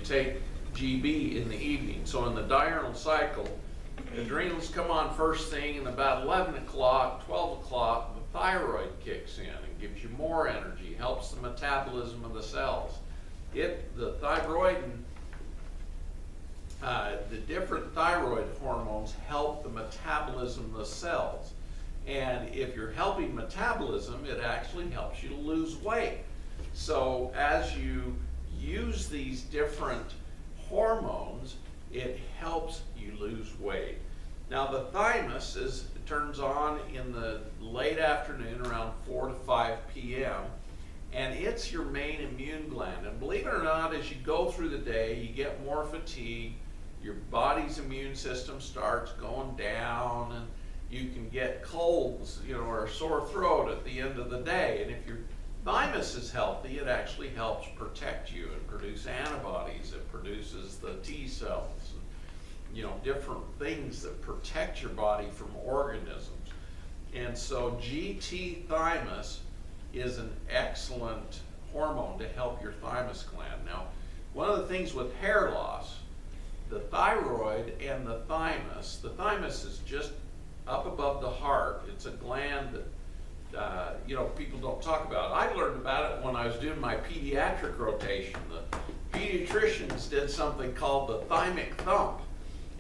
take GB in the evening. So in the diurnal cycle, adrenals come on first thing, and about 11 o'clock, 12 o'clock, the thyroid kicks in and gives you more energy, helps the metabolism of the cells. The different thyroid hormones help the metabolism of the cells. And if you're helping metabolism, it actually helps you to lose weight. So as you use these different hormones, it helps you lose weight. Now the thymus turns on in the late afternoon around 4 to 5 p.m. and it's your main immune gland. And believe it or not, as you go through the day, you get more fatigue, your body's immune system starts going down, and you can get colds, or a sore throat at the end of the day. And if your thymus is healthy, it actually helps protect you and produce antibodies. It produces the T cells, different things that protect your body from organisms. And so GT thymus is an excellent hormone to help your thymus gland. Now, one of the things with hair loss, the thyroid and the thymus is just up above the heart. It's a gland that people don't talk about. I learned about it when I was doing my pediatric rotation. The pediatricians did something called the thymic thump.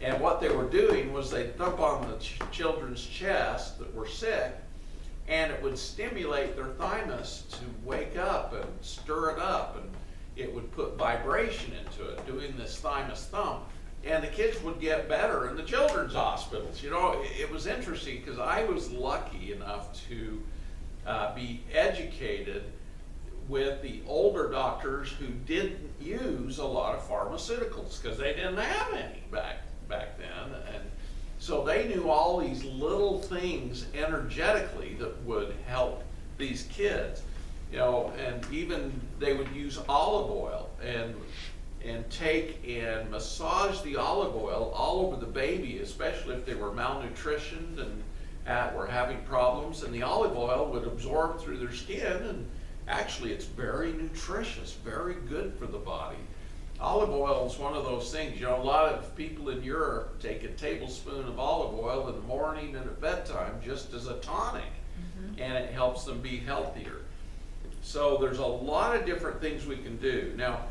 And what they were doing was they'd thump on the children's chest that were sick, and it would stimulate their thymus to wake up and stir it up, and it would put vibration into it, doing this thymus thump. And the kids would get better in the children's hospitals. It was interesting because I was lucky enough to be educated with the older doctors who didn't use a lot of pharmaceuticals because they didn't have any back then. And so they knew all these little things energetically that would help these kids. And even they would use olive oil and take and massage the olive oil all over the baby, especially if they were malnutritioned and were having problems. And the olive oil would absorb through their skin, and actually it's very nutritious, very good for the body. Olive oil is one of those things, a lot of people in Europe take a tablespoon of olive oil in the morning and at bedtime just as a tonic, and it helps them be healthier. So there's a lot of different things we can do. Now,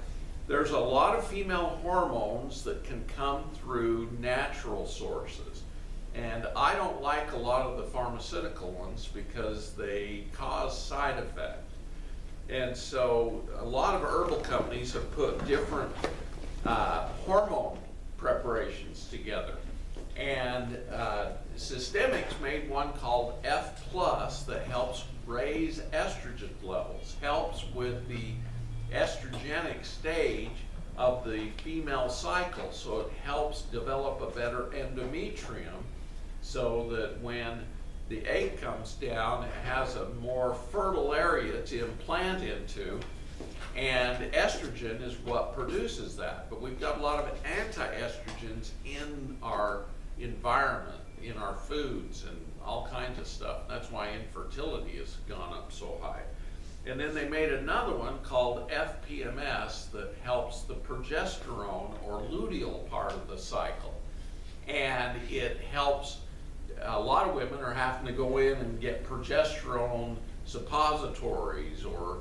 there's a lot of female hormones that can come through natural sources. And I don't like a lot of the pharmaceutical ones because they cause side effects. And so a lot of herbal companies have put different hormone preparations together. And Systemics made one called F Plus that helps raise estrogen levels, helps with the estrogenic stage of the female cycle. So it helps develop a better endometrium so that when the egg comes down, it has a more fertile area to implant into, and estrogen is what produces that. But we've got a lot of anti-estrogens in our environment, in our foods, and all kinds of stuff. That's why infertility has gone up so high. And then they made another one called FPMS that helps the progesterone or luteal part of the cycle. And it helps, a lot of women are having to go in and get progesterone suppositories or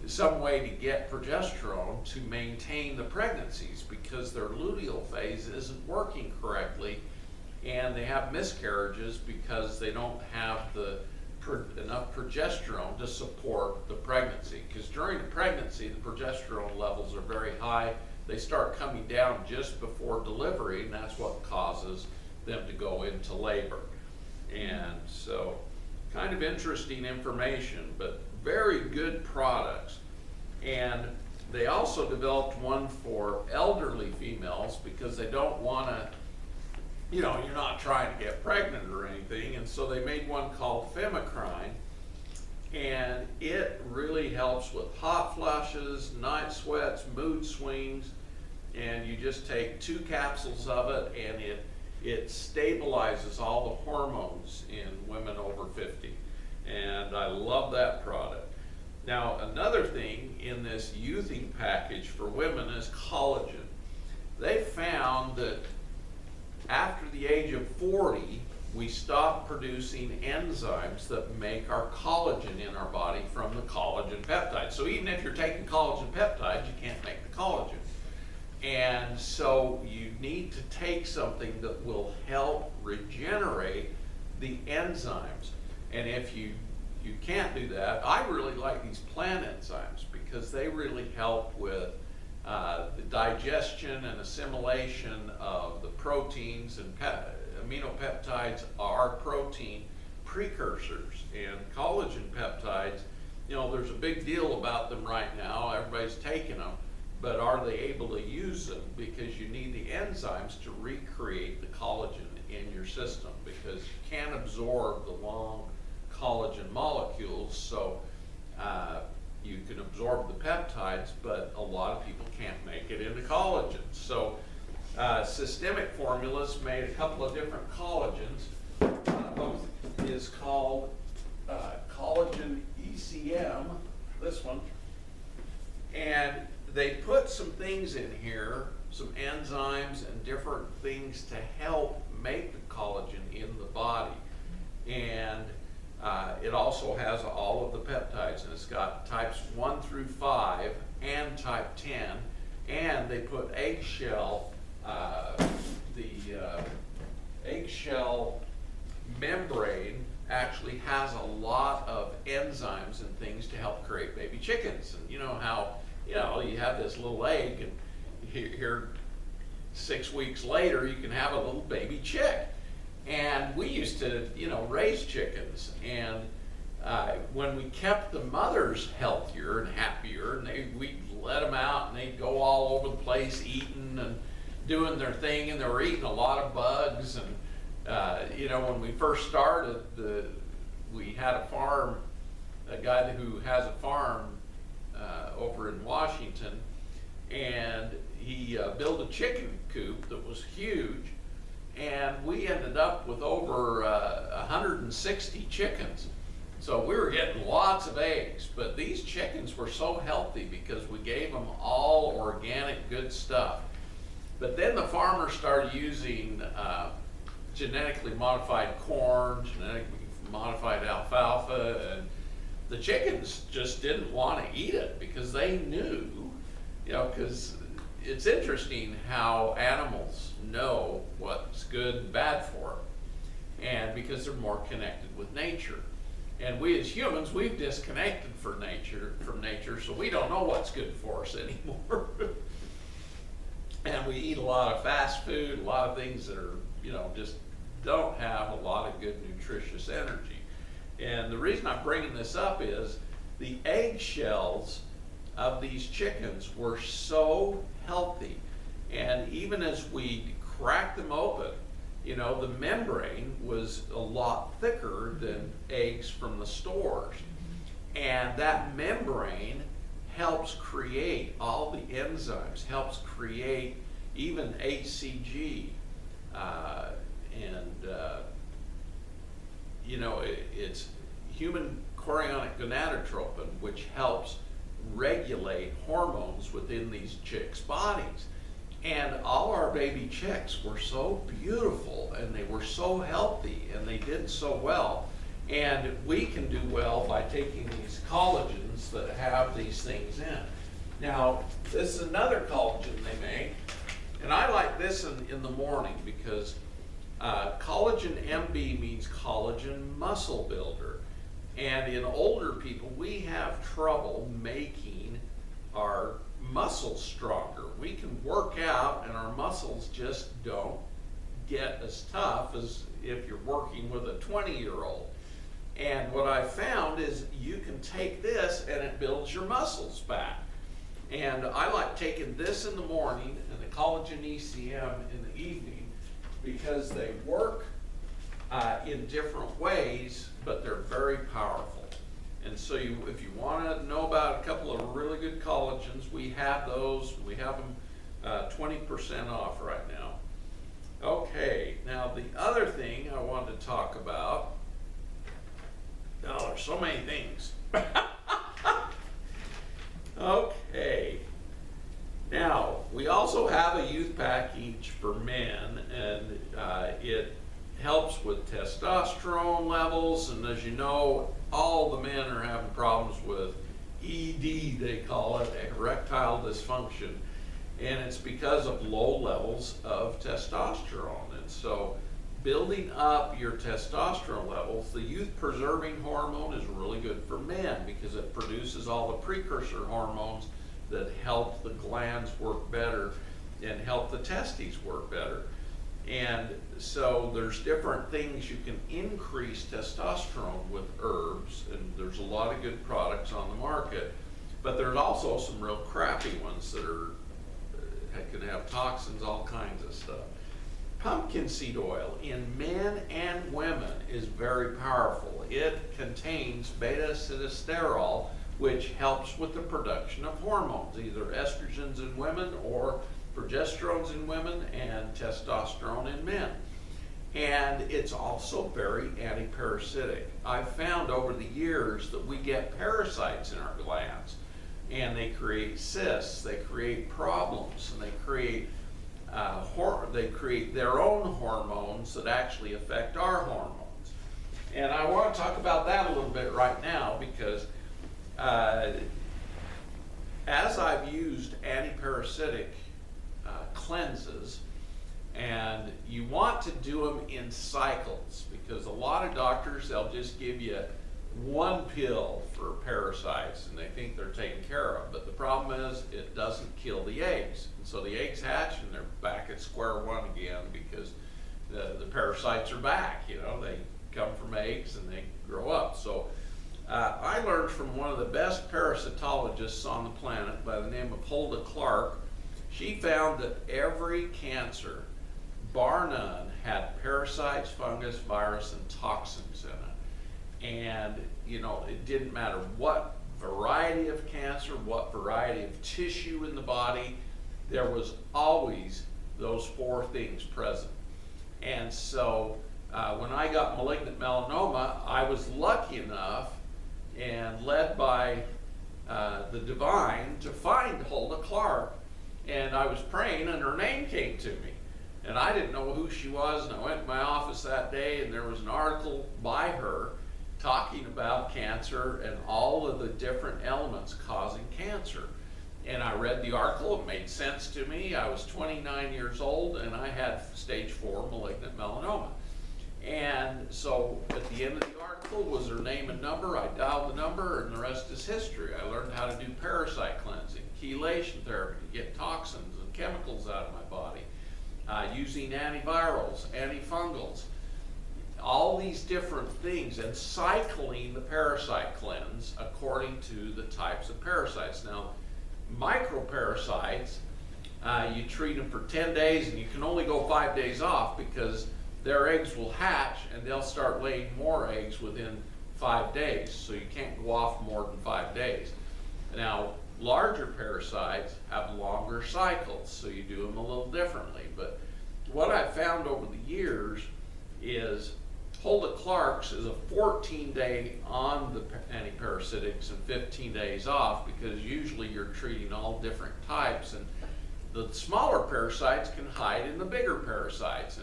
some way to get progesterone to maintain the pregnancies because their luteal phase isn't working correctly, and they have miscarriages because they don't have enough progesterone to support the pregnancy. Because during the pregnancy, the progesterone levels are very high. They start coming down just before delivery, and that's what causes them to go into labor. And so, kind of interesting information, but very good products. And they also developed one for elderly females because they don't want to, you're not trying to get pregnant or anything, and so they made one called Femacrine, and it really helps with hot flushes, night sweats, mood swings, and you just take 2 capsules of it, and it stabilizes all the hormones in women over 50, and I love that product. Now, another thing in this youthing package for women is collagen. they found that after the age of 40, we stop producing enzymes that make our collagen in our body from the collagen peptides. So even if you're taking collagen peptides, you can't make the collagen. And so you need to take something that will help regenerate the enzymes. And if you can't do that, I really like these plant enzymes because they really help with the digestion and assimilation of the proteins, and aminopeptides are protein precursors, and collagen peptides, you know, there's a big deal about them right now. Everybody's taking them, but are they able to use them? Because you need the enzymes to recreate the collagen in your system, because you can't absorb the long collagen molecules. So you can absorb the peptides, but a lot of people can't make it into collagen. So Systemic Formulas made a couple of different collagens. One is called Collagen ECM, this one. And they put some things in here, some enzymes and different things to help make the collagen in the body. And it also has all of the peptides, and it's got types 1 through 5 and type 10. And they put eggshell, the eggshell membrane actually has a lot of enzymes and things to help create baby chickens. And you know how, you have this little egg, and here 6 weeks later you can have a little baby chick. And we used to, raise chickens, and when we kept the mothers healthier and happier, and we'd let them out and they'd go all over the place eating and doing their thing, and they were eating a lot of bugs. And when we first started, we had a farm, a guy who has a farm over in Washington, and he built a chicken coop that was huge, and we ended up with over 160 chickens. So we were getting lots of eggs, but these chickens were so healthy because we gave them all organic good stuff. But then the farmers started using genetically modified corn, genetically modified alfalfa, and the chickens just didn't want to eat it because they knew, because it's interesting how animals know what's good and bad for them, and because they're more connected with nature. And we as humans, we've disconnected from nature, so we don't know what's good for us anymore. And we eat a lot of fast food, a lot of things that are, just don't have a lot of good nutritious energy. And the reason I'm bringing this up is the eggshells of these chickens were so healthy. And even as we cracked them open, the membrane was a lot thicker than eggs from the stores. And that membrane helps create all the enzymes, helps create even HCG. It's human chorionic gonadotropin, which helps regulate hormones within these chicks' bodies. And all our baby chicks were so beautiful, and they were so healthy, and they did so well. And we can do well by taking these collagens that have these things in. Now, this is another collagen they make, and I like this in the morning because collagen MB means collagen muscle builder. And in older people, we have trouble making our muscles stronger. We can work out and our muscles just don't get as tough as if you're working with a 20-year-old. And what I found is you can take this and it builds your muscles back. And I like taking this in the morning and the collagen ECM in the evening because they work in different ways, but they're very powerful. And so if you want to know about a couple of really good collagens, we have those. We have them 20% off right now. Okay, now the other thing I wanted to talk about, there's so many things. Okay, now We also have a youth package for men, and it helps with testosterone levels. And as you know, all the men are having problems with ED, they call it, erectile dysfunction. And it's because of low levels of testosterone. And so building up your testosterone levels, the youth preserving hormone is really good for men because it produces all the precursor hormones that help the glands work better and help the testes work better. And so there's different things you can increase testosterone with herbs, and there's a lot of good products on the market, but there's also some real crappy ones that can have toxins, all kinds of stuff. Pumpkin seed oil in men and women is very powerful. It contains beta-sitosterol, which helps with the production of hormones, either estrogens in women or progesterones in women and testosterone in men. And it's also very anti-parasitic. I've found over the years that we get parasites in our glands, and they create cysts, they create problems, and they create their own hormones that actually affect our hormones. And I want to talk about that a little bit right now because as I've used anti-parasitic cleanses, and you want to do them in cycles because a lot of doctors, they'll just give you one pill for parasites and they think they're taken care of, but the problem is it doesn't kill the eggs. And so the eggs hatch and they're back at square one again because the parasites are back. You know, they come from eggs and they grow up. So I learned from one of the best parasitologists on the planet by the name of Hulda Clark. She found that every cancer, bar none, had parasites, fungus, virus, and toxins in it. And, you know, it didn't matter what variety of cancer, what variety of tissue in the body, there was always those four things present. And so when I got malignant melanoma, I was lucky enough and led by the divine to find Hulda Clark. And I was praying and her name came to me. And I didn't know who she was, and I went to my office that day and there was an article by her talking about cancer and all of the different elements causing cancer. And I read the article, it made sense to me. I was 29 years old and I had stage 4 malignant melanoma. And so at the end of the article was her name and number. I dialed the number and the rest is history. I learned how to do parasite cleansing, chelation therapy to get toxins and chemicals out of my body, using antivirals, antifungals, all these different things, and cycling the parasite cleanse according to the types of parasites. Now, microparasites, you treat them for 10 days and you can only go 5 days off because their eggs will hatch and they'll start laying more eggs within 5 days. So you can't go off more than 5 days. Now, larger parasites have longer cycles, so you do them a little differently. But what I've found over the years is Hulda Clark's is a 14-day on the antiparasitics and 15 days off because usually you're treating all different types, and the smaller parasites can hide in the bigger parasites,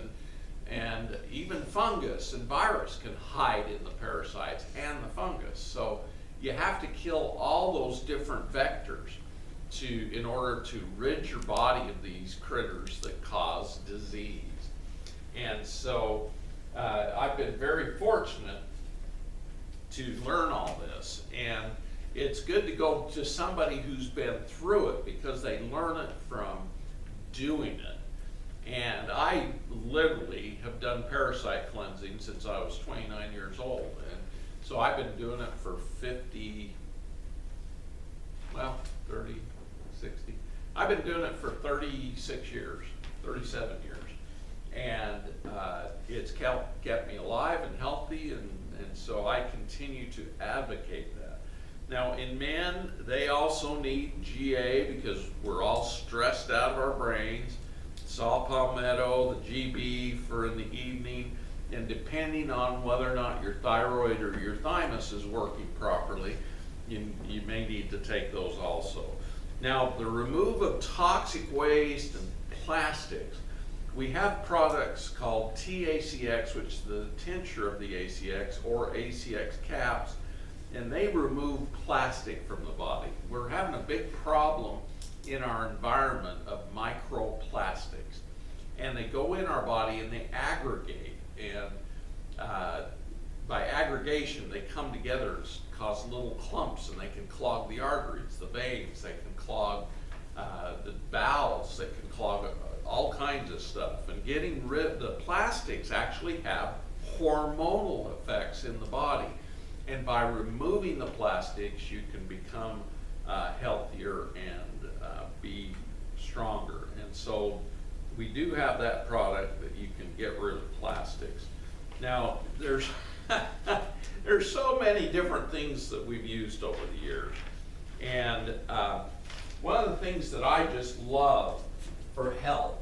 and even fungus and virus can hide in the parasites and the fungus. So you have to kill all those different vectors in order to rid your body of these critters that cause disease. And so I've been very fortunate to learn all this, and it's good to go to somebody who's been through it because they learn it from doing it. And I literally have done parasite cleansing since I was 29 years old, and so I've been doing it for 30, 60. I've been doing it for 36 years, 37 years. And it's kept me alive and healthy, and so I continue to advocate that. Now in men, they also need GA because we're all stressed out of our brains. Saw palmetto, the GB for in the evening, and depending on whether or not your thyroid or your thymus is working properly, you may need to take those also. Now, the removal of toxic waste and plastics, we have products called TACX, which is the tincture of the ACX, or ACX caps, and they remove plastic from the body. We're having a big problem in our environment of microplastics, and they go in our body and they aggregate, and by aggregation they come together and cause little clumps, and they can clog the arteries, the veins, they can clog the valves, they can clog all kinds of stuff. And getting rid of the plastics actually have hormonal effects in the body, and by removing the plastics you can become healthier and be stronger. And so we do have that product that you can get rid of plastics. Now there's there's so many different things that we've used over the years, and one of the things that I just love for health,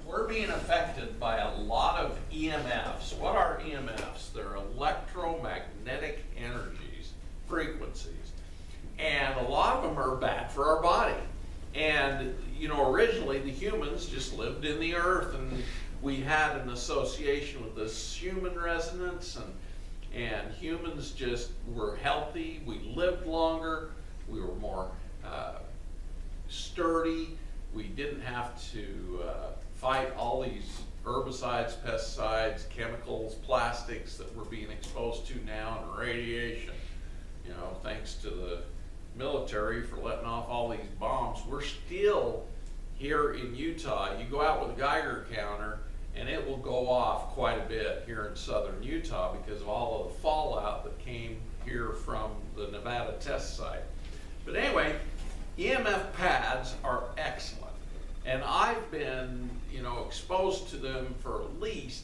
we're being affected by a lot of EMFs. What are EMFs? They're electromagnetic energies, frequencies, and a lot of them are bad for our body. And you know, originally the humans just lived in the earth, and we had an association with this human resonance, and humans just were healthy, we lived longer, we were more sturdy, we didn't have to fight all these herbicides, pesticides, chemicals, plastics that we're being exposed to now, and radiation. You know, thanks to the military for letting off all these bombs. We're still here in Utah. You go out with a Geiger counter and it will go off quite a bit here in southern Utah because of all of the fallout that came here from the Nevada test site. But anyway, EMF pads are excellent, and I've been, you know, exposed to them for at least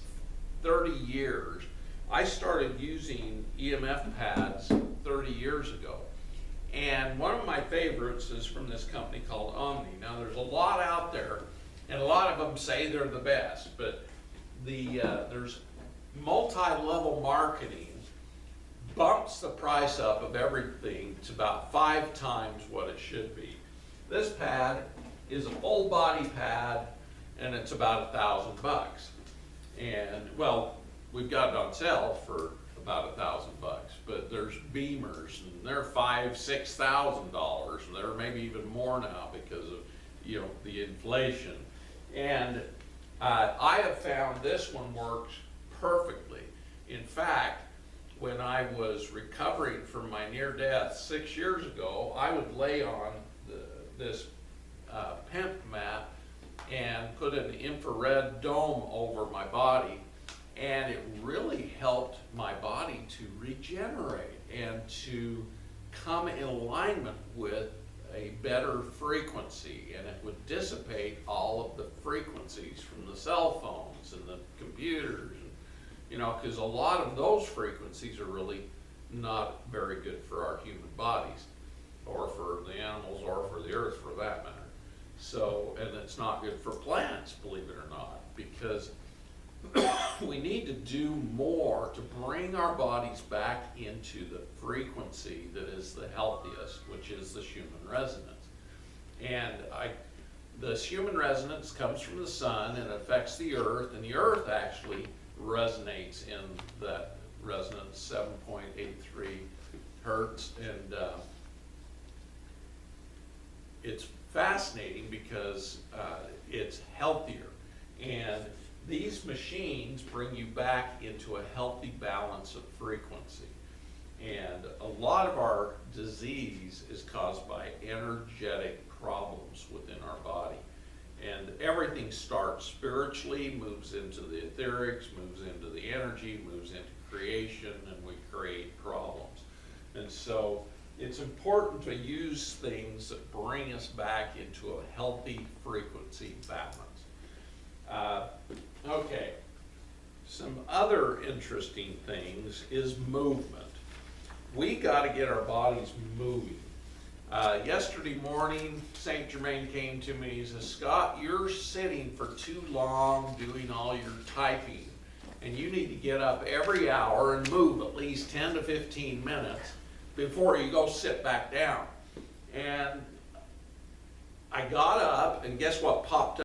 30 years. I started using EMF pads 30 years ago, and one of my favorites is from this company called Omni. Now there's a lot out there, and a lot of them say they're the best, but there's multi-level marketing bumps the price up of everything to about 5 times what it should be. This pad is a full body pad, and it's about $1,000. And well, we've got it on sale for about $1,000, but there's Beamers, and they're $5,000–6,000, and they're maybe even more now because of, you know, the inflation. And I have found this one works perfectly. In fact, when I was recovering from my near death 6 years ago, I would lay on this PEMP mat and put an infrared dome over my body, and it really helped my body to regenerate and to come in alignment with a better frequency, and it would dissipate all of the frequencies from the cell phones and the computers, you know, because a lot of those frequencies are really not very good for our human bodies, or for the animals, or for the earth for that matter. So, and it's not good for plants, believe it or not, because we need to do more to bring our bodies back into the frequency that is the healthiest, which is the human resonance. And this human resonance comes from the sun and affects the earth, and the earth actually resonates in that resonance, 7.83 hertz, and it's fascinating because it's healthier. And these machines bring you back into a healthy balance of frequency. And a lot of our disease is caused by energetic problems within our body. And everything starts spiritually, moves into the etherics, moves into the energy, moves into creation, and we create problems. And so it's important to use things that bring us back into a healthy frequency balance. Okay, some other interesting things is movement. We got to get our bodies moving. Yesterday morning, St. Germain came to me. He says, "Scott, you're sitting for too long doing all your typing, and you need to get up every hour and move at least 10 to 15 minutes before you go sit back down." And I got up and guess what popped